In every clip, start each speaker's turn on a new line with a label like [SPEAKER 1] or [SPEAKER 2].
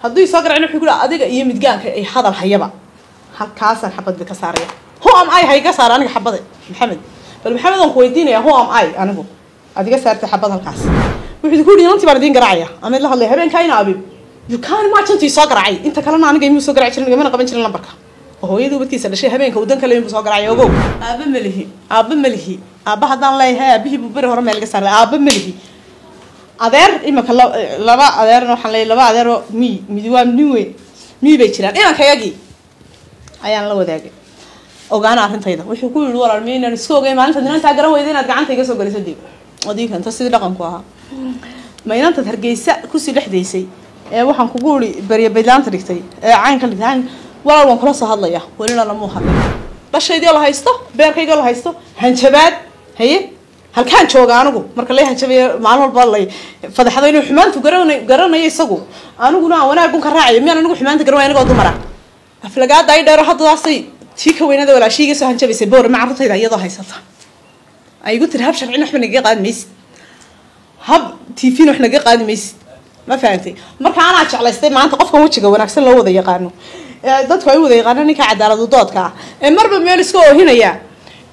[SPEAKER 1] hadduu isoo garacin wuxuu ku yidhi adiga iyo midgaanka ay hadal hayaba halkaasaan xabadda ka saaraya who am I hayga saar aniga xabada maxamed bal maxamed aan ku weydiinayaa who am I anigu adiga saartay xabad halkaas wuxuu ku yidhi inantii baan idin garacaya ama la hadlay habeenkayna abib you can imagine intii soo garacay inta kalena aniga imuu soo garaci jirin gamana qaban jirin lambarka hooyadu ubadkiisa dhashay habeenka uu dan kale inuu soo garacay ogow aaba malihi aaba haddaan leeyahay aabihii buu beri hore meel ga saaray aaba malihi adeer imaka laba adeer waxaan leeyahay laba adeer oo mid waa nin weyn mii bay jiraan inankayagii ayaan la wadaagay ogaana arrintayda wuxuu ku yidhi walaal miinaan isku ogay maalinta inantaa garan weyday inaad gacanta iga soo galiso dib odiikanta sidii dhaqanku ahaa ma inantaad hargeysa kusii dhexdaysay ee waxaan kugu iri bariya baylaanta dhigtay ee caynka dhigtay walaal waan kula soo hadlaya walina lama hadlay dhashaydii la haysto beerkayga la haysto hanjabaad haye halkaan jooga anigu marka la hanjabay maalin walba la fadaxdo inuu xumaantu garanayo isagu aniguna wanaagun ka raacay miyaan anigu xumaanta garanay aniga dumara aflagaada ay dheero haddaasay tii ka weynada walaashiga soo hanjabaysay boor ma carruurtayda iyadoo haysata ay igu tiri hab sharciin waxba naga qaadi maysid hab TV wax naga qaadi maysid ma fahamtay marka ana jeclaystay maanta qofka wajiga wanaagsan loo wada yaqaano dadku ay wada yaqaanaan ninka cadaalad doodka ee marba meel iska oohinaya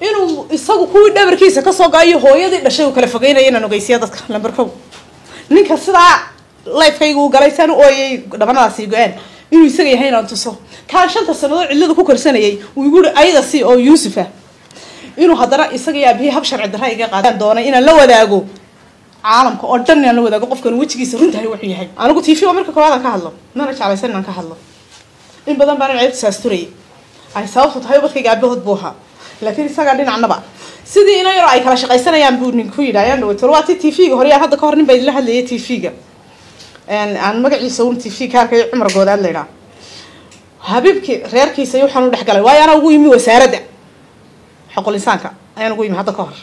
[SPEAKER 1] inuu isagu kuwii dhabarkiisa ka soo gaayo hooyadii dhashay uu kala fogeynayay inaan ogeysiyo dadka lambarkow ninka sidaa life-kaygu uu galay san ooyay dhabanadaasi go'aan inuu isaga yahay inaan tuso kaan 5 sanadood cidlada ku korsanayay uu igu ayda si oo Yuusufa inuu hadana isaga yaabihii hab sharci darro iga qaadan doonay inaan la wadaago caalamka oo dhan inaan la wadaago qofkan wajigiisa runtahay wuxuu yahay anigu TV marka koowaad ka hadlo mana jeclaysan inaan ka hadlo in badan baan ceebta saasturay ay sababtu tahay wadkayga aabahood buuha laakiin isaga dhinacnaba sidii inay yar ay kala shaqaysanayaan buu ninku yidhaayaan waati TV-ga hore hadda ka hor nin bay la hadlayay TV-ga aan magaciisa uu TV kaarkay Cumar Goodaad leeyahay habibki reerkiisa iyo waxaan u dhaxgalay way ana ugu yimi wasaaradda xuquuqul insaanka ayaan ugu yimi hadda ka hor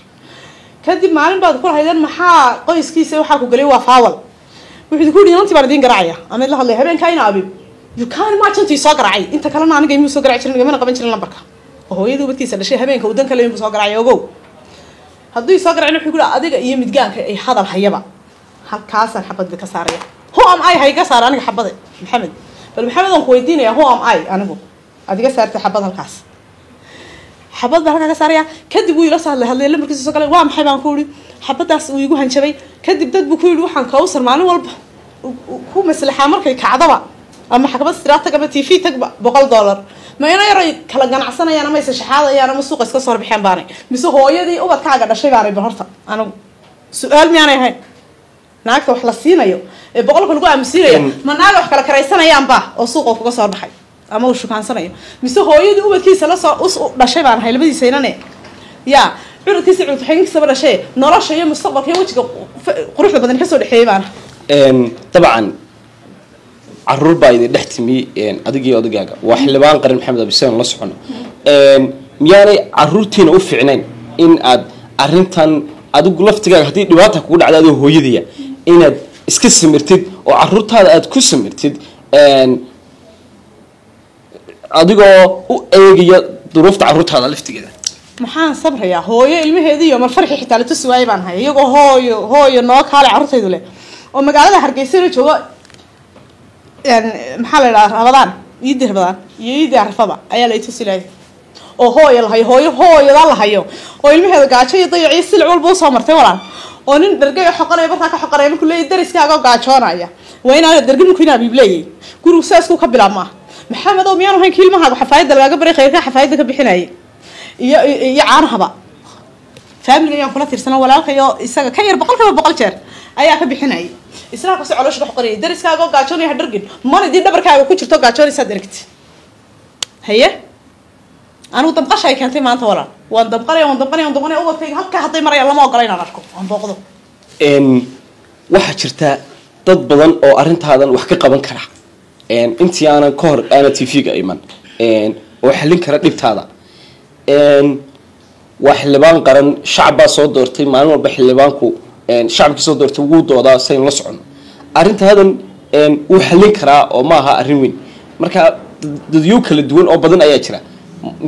[SPEAKER 1] kadib maalin baad ku haydeen maxaa qoyskiisa waxa ku galay waa faawal wuxuu ku yidhi inantii baan idin garacaya ama la hadlay habeenkayna abib you can imagine intii soo garacay inta kalena aniga imuu soo garaci jirin gamana qaban jirin lambarka hooyadu ubadkiisa dhashay habeenka uu dan kale inuu soo garacay ogow hadduu isoo garacin wuxuu ku yidhi adiga iyo midgaanka ay hadal hayaba halkaasaan xabadda ka saaraya who am I hayga saar aniga xabada maxamed bal maxamed aan ku weydiinayaa who am I anigu adiga saartay xabad halkaas xabad baan halka ka saaraya kadib uu ila soo hadlay lambarkiisa soo galay waa maxay baan ku yidhi xabadaas uu igu hanjabay kadib dad buu ku yidhi waxaan ka usar maalin walba ku maslaxa markay kacdaba ama xakabad istiraata gaba TV tagba $100 ma ina yar kala ganacsanayaan ama shaxaadayaan ama suuqa iska soo bixiyaan baanay mise hooyadii ubadkaaga dhashay baanay horta anigu su'aal miyaanay ahayn naagta wax la siinayo ee boqolka lagu aaminsiinayo ma naaga wax kala karaysanayaan ba oo suuqa kuga soo baxay ama uu shukaansanayo mise hooyadii ubadkiisa la soo dhashay baan hay labadiisa inane ya curudkiisa xigeenkiisa ba dhashay nolosha iyo mustaqbalka iyo wajiga quruxda badan ka soo dhaxeeyay baan
[SPEAKER 2] طبعا عرور بايد دحتمي ادغي odagaaga wax xilbaan qaran maxamed abisaan la socono miyaanay caruurtiina u fiicnayn in aad arintan adigu laftigaaga hadii dhibaato kugu dhacdo adoo hooyadiya inaad iska samirtid oo caruurtaada aad ku samirtid adigoo u eegaya duruufta caruurtaada laftigeeda
[SPEAKER 1] maxaan sabraya hooyo ilmaheedii iyo mar farxi xitaa la tuswaay baan hay iyagoo hooyo noo kaale caruurtaydu leh oo magaalada Hargeysa joogo maxaa la yiraahdaa Ramadaan iidii Ramadaan iyo iidii Arafada ayaa la i tusilay oo hooyo la hayo oo ilmaheeda gaajo iyo dayaciis silc walba soo martay walaal oo nin dargay xoqanay barta ka xoqanay markuu leeyahay dariskaaga gaajoonaya waa inaa dargin ku inaa bibleeyay guriga saasku ka bilaabma maxamed oo miyaan ahayn kilmaha xafaayada laga baray khayrka xafaayada ka bixinay iyo caanahaba family ayaan kula tirsanaa walaalkayo isaga ka yar 100 jeer ayaa ka bixinay isla ka soo caloosha xoqanay dariskaaga gaajoonaya dargin maridii dhabarkaaga ku jirto gaajoonaysa dargti haye anu dabqashay keentay maanta walaal waan dabqanay ubadkayga halka haday maray lama ogola inaan arko aan booqdo
[SPEAKER 2] waxa jirta dad badan oo arintaadan wax ka qaban kara intii aanan ka hor ana TV-ga iman oo xalin kara dhibtaada wax xilbaan qaran shacab soo doortay maalin walba xilbaanku shacabka soo doortay ugu doodaa sayn la socono arintaadan uu xalin kara oo ma aha arin weyn marka dadyo kala duwan oo badan ayaa jira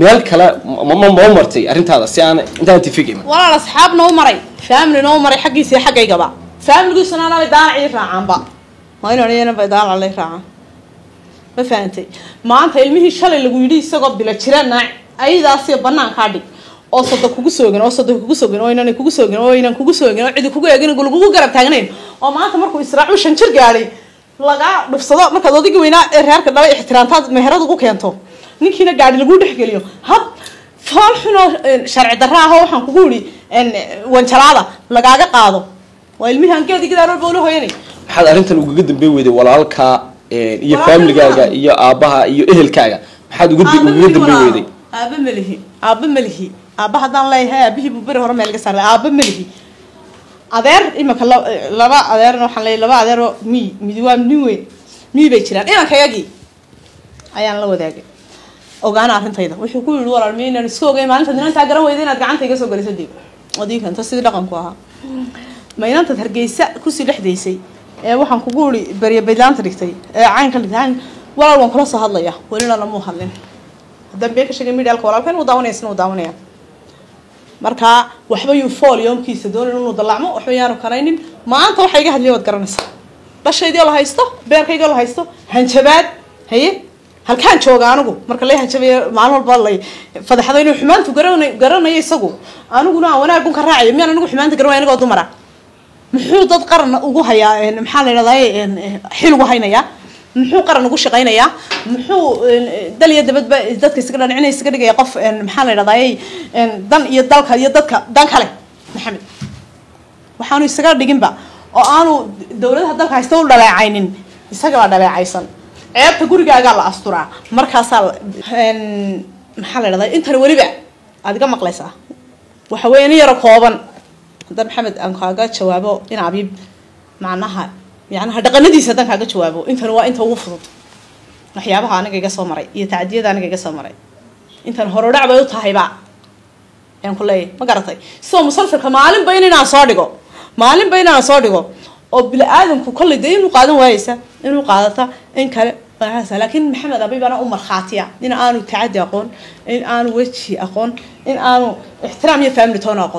[SPEAKER 2] meel kale ma martay arintaada si aan intaan TV-ga iman
[SPEAKER 1] walaal asxaab noo maray family noo maray xaqiisa ba family-giisana la daan ciir raacaan ba ma inuu leeyahay ba daan la raacaan ما فهمتي ما أنت علمه شل اللي يقولي سقط بلا شرنا أي ذا سي بنان كادي أو صدق كوجسوجن أو صدق كوجسوجن أو إننا كوجسوجن أو إننا كوجسوجن أو عند كوجسوجن يقول كوجو قرب تاجنين أو ما أنت مركو إسراع وشنشر قالي لقى بفصدق ما كذا دقيقة وينا إرهاق كذا احترامات مهرات وقو كيانتو نكينا قاعد نقول نحكي اليوم هب فالحنا شرع دراها وحن كقولي إن وانشراده لقى قاضو وعلمها كذا كذا ربولو هيني
[SPEAKER 2] حد أنت لو قدم بيودي ولا هالك يفهم لقاجا يا أباها يا أهل كاجا حد قدم بيودي
[SPEAKER 1] أب ملهي أبها دان لا هي أبيه ببره هرم يلقى سر أب ملهي أدير إما كلا لبا أدير نحن لبا أدير ميدوام مي بيشران إيه كياجي أيان لو ذاك وقانا عارفين تيدا وش يقول الورا المين السوق جاي ما أنت دنا تاجروا ويدين أتقعن تيجي سوق لسه ديب وديك أنت سيد رقم كوها ما ينام ترجيسة كوسي لحديسي waxaan ku guuri bariya baydaan tirigtay caan ka lidaan walaal waan kula soo hadlaya walina lama hadlin dambe ka shaqay midalka walaalkan uu daawanaya marka waxba yu fool yoomkiisa doon inuu dalacmo waxba yaanu kanaynin maanta waxa iga hadlay wad garanaysa bashaydii la haysto beerkayga la haysto hanjabaad haye halkaan jooga anigu marka la hanjabay maalin walba la fadaxdo inuu xumaantu garanayo isagu aniguna wanaagun ka raacay miyaan anigu xumaanta garanayo aniga dumara muxuu dad qaran ugu hayaa maxaa la yiraahdaa xil ugu haynaya muxuu qaran ugu shaqeynaya muxuu dal iyo dabadba dadka isaga dhancinay isaga dhigay qof maxaa la yiraahdaa dan iyo dalka iyo dadka dan kale maxamed waxaanu isaga dhiginba oo aanu dawladda dalka haysto u dhaleecaynin isaga la dhaleecaysan ceebta gurigaaga la asturaa markaas maxaa la yiraahdaa inta waliba adiga maqlaysaa waxa weeyaan yar kooban dan maxamed aan kaaga jawaabo in abiib macnaha yaanaha dhaqanadiisa dan kaaga jawaabo intan waa inta ugu fudud waxyaabaha aniga iga soo maray iyo taadiyada aniga iga soo maray intan hore dhac bay u tahay ba aan ku leeyahay ma garatay soo musalsalka maalin bay inaan soo dhigo oo bil aadamku kulli inuu qaadan waayaysa inuu qaadata in kale laakiin maxamed abiib ana u marxaatiya in aanu taadi aqoon in aanu waji aqoon in aanu ixtiraam iyo family toon aqoon